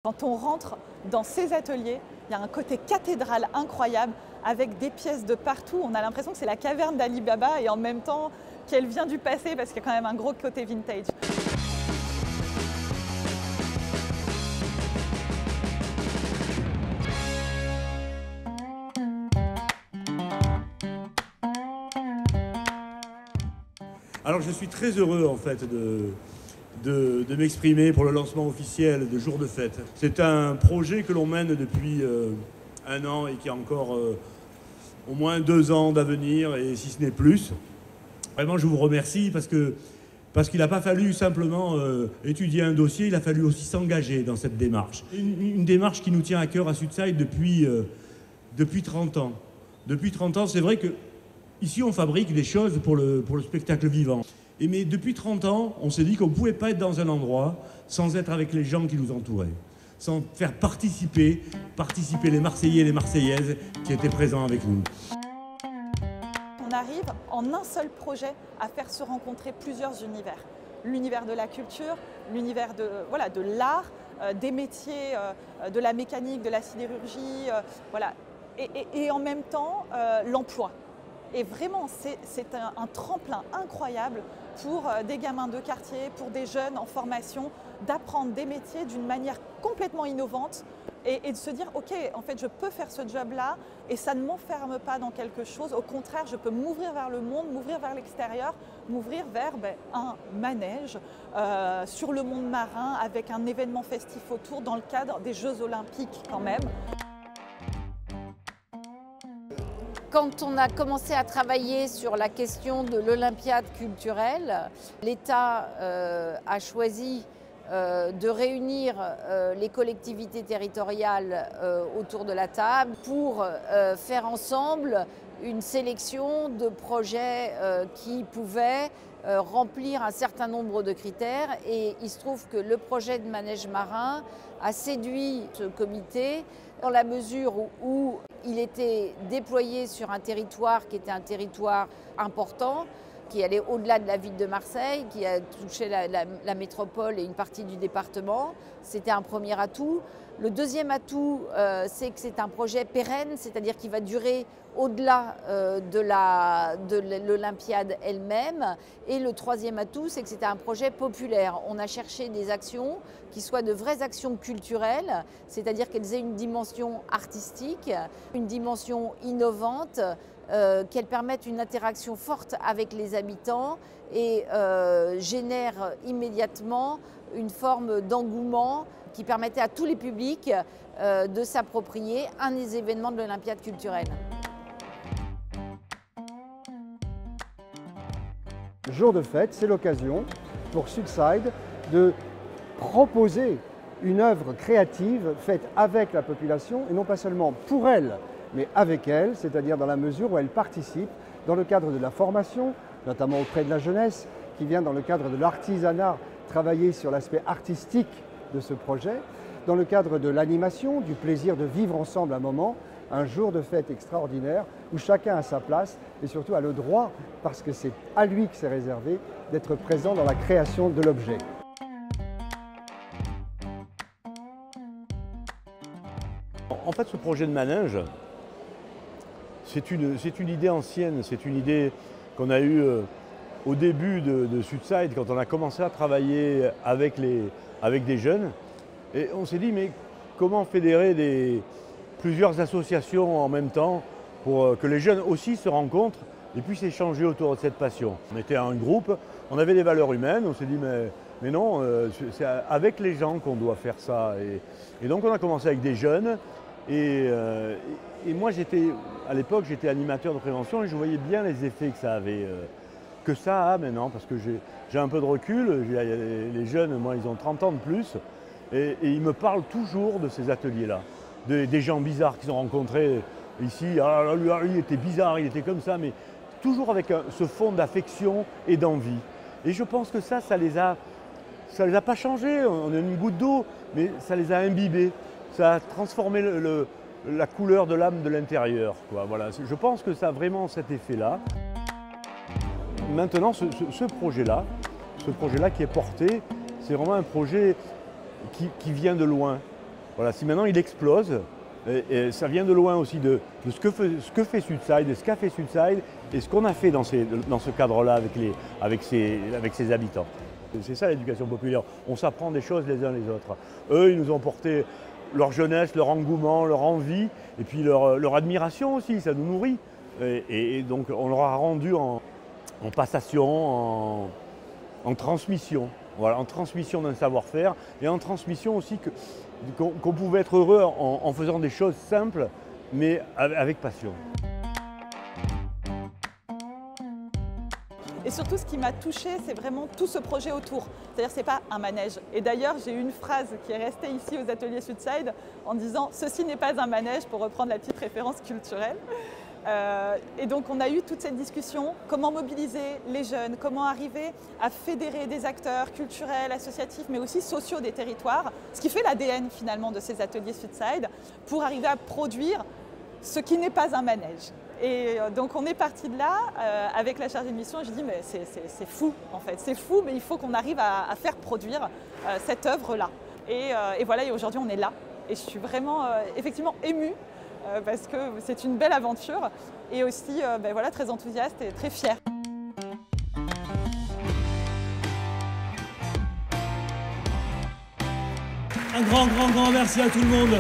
Quand on rentre dans ces ateliers, il y a un côté cathédrale incroyable avec des pièces de partout. On a l'impression que c'est la caverne d'Ali Baba et en même temps qu'elle vient du passé parce qu'il y a quand même un gros côté vintage. Alors je suis très heureux en fait de m'exprimer pour le lancement officiel de Jour de Fête. C'est un projet que l'on mène depuis un an et qui a encore au moins 2 ans d'avenir, et si ce n'est plus. Vraiment, je vous remercie parce qu'il n'a pas fallu simplement étudier un dossier, il a fallu aussi s'engager dans cette démarche. Une démarche qui nous tient à cœur à Sudside depuis 30 ans. Depuis 30 ans, c'est vrai que ici, on fabrique des choses pour le spectacle vivant. Mais depuis 30 ans, on s'est dit qu'on ne pouvait pas être dans un endroit sans être avec les gens qui nous entouraient, sans faire participer les Marseillais et les Marseillaises qui étaient présents avec nous. On arrive en un seul projet à faire se rencontrer plusieurs univers. L'univers de la culture, l'univers de l'art, des métiers, de la mécanique, de la sidérurgie, et en même temps l'emploi. Et vraiment, c'est un tremplin incroyable pour des gamins de quartier, pour des jeunes en formation, d'apprendre des métiers d'une manière complètement innovante et de se dire, ok, en fait, je peux faire ce job-là et ça ne m'enferme pas dans quelque chose. Au contraire, je peux m'ouvrir vers le monde, m'ouvrir vers l'extérieur, m'ouvrir vers un manège sur le monde marin avec un événement festif autour dans le cadre des Jeux Olympiques quand même. Quand on a commencé à travailler sur la question de l'Olympiade culturelle, l'État a choisi de réunir les collectivités territoriales autour de la table pour faire ensemble une sélection de projets qui pouvaient remplir un certain nombre de critères. Et il se trouve que le projet de manège marin a séduit ce comité dans la mesure où il était déployé sur un territoire qui était un territoire important, qui allait au-delà de la ville de Marseille, qui a touché la métropole et une partie du département. C'était un premier atout. Le deuxième atout, c'est que c'est un projet pérenne, c'est-à-dire qui va durer au-delà de l'Olympiade elle-même. Et le troisième atout, c'est que c'était un projet populaire. On a cherché des actions qui soient de vraies actions culturelles, c'est-à-dire qu'elles aient une dimension artistique, une dimension innovante, qu'elles permettent une interaction forte avec les habitants et génèrent immédiatement une forme d'engouement qui permettait à tous les publics de s'approprier un des événements de l'Olympiade culturelle. Jour de Fête, c'est l'occasion pour Sudside de proposer une œuvre créative faite avec la population et non pas seulement pour elle, mais avec elle, c'est-à-dire dans la mesure où elle participe dans le cadre de la formation, notamment auprès de la jeunesse, qui vient dans le cadre de l'artisanat travailler sur l'aspect artistique de ce projet, dans le cadre de l'animation, du plaisir de vivre ensemble un moment, un jour de fête extraordinaire où chacun a sa place et surtout a le droit, parce que c'est à lui que c'est réservé, d'être présent dans la création de l'objet. En fait, ce projet de manège, c'est une idée ancienne, c'est une idée qu'on a eue au début de Sudside, quand on a commencé à travailler avec des jeunes. Et on s'est dit, mais comment fédérer plusieurs associations en même temps pour que les jeunes aussi se rencontrent et puissent échanger autour de cette passion. On était un groupe, on avait des valeurs humaines, on s'est dit, mais non, c'est avec les gens qu'on doit faire ça. Et donc on a commencé avec des jeunes. Et moi, à l'époque, j'étais animateur de prévention et je voyais bien les effets que ça avait, que ça a maintenant, parce que j'ai un peu de recul. Les jeunes, moi, ils ont 30 ans de plus et ils me parlent toujours de ces ateliers-là, des gens bizarres qu'ils ont rencontrés ici. Ah, lui, il était bizarre, il était comme ça, mais toujours avec ce fond d'affection et d'envie. Et je pense que ça les a pas changés. On a une goutte d'eau, mais ça les a imbibés. Ça a transformé la couleur de l'âme de l'intérieur. Voilà. Je pense que ça a vraiment cet effet-là. Maintenant, ce projet-là qui est porté, c'est vraiment un projet qui vient de loin. Voilà, si maintenant il explose, et ça vient de loin aussi de ce que fait Sudside, et ce qu'a fait Sudside, et ce qu'on a fait dans ce cadre-là avec ses habitants. C'est ça l'éducation populaire, on s'apprend des choses les uns les autres. Eux, ils nous ont porté leur jeunesse, leur engouement, leur envie, et puis leur admiration aussi, ça nous nourrit. Et donc on leur a rendu en passation, en transmission. Voilà, en transmission d'un savoir-faire et en transmission aussi qu'on pouvait être heureux en faisant des choses simples mais avec passion. Et surtout, ce qui m'a touchée, c'est vraiment tout ce projet autour. C'est-à-dire, c'est pas un manège. Et d'ailleurs, j'ai eu une phrase qui est restée ici aux ateliers Sudside en disant « Ceci n'est pas un manège » pour reprendre la petite référence culturelle. Et donc, on a eu toute cette discussion, comment mobiliser les jeunes, comment arriver à fédérer des acteurs culturels, associatifs, mais aussi sociaux des territoires, ce qui fait l'ADN finalement de ces ateliers Sudside, pour arriver à produire ce qui n'est pas un manège. Et donc on est parti de là avec la chargée de mission et je dis mais c'est fou en fait, c'est fou mais il faut qu'on arrive à faire produire cette œuvre-là. Et voilà, et aujourd'hui on est là et je suis vraiment effectivement émue parce que c'est une belle aventure et aussi voilà, très enthousiaste et très fière. Un grand merci à tout le monde.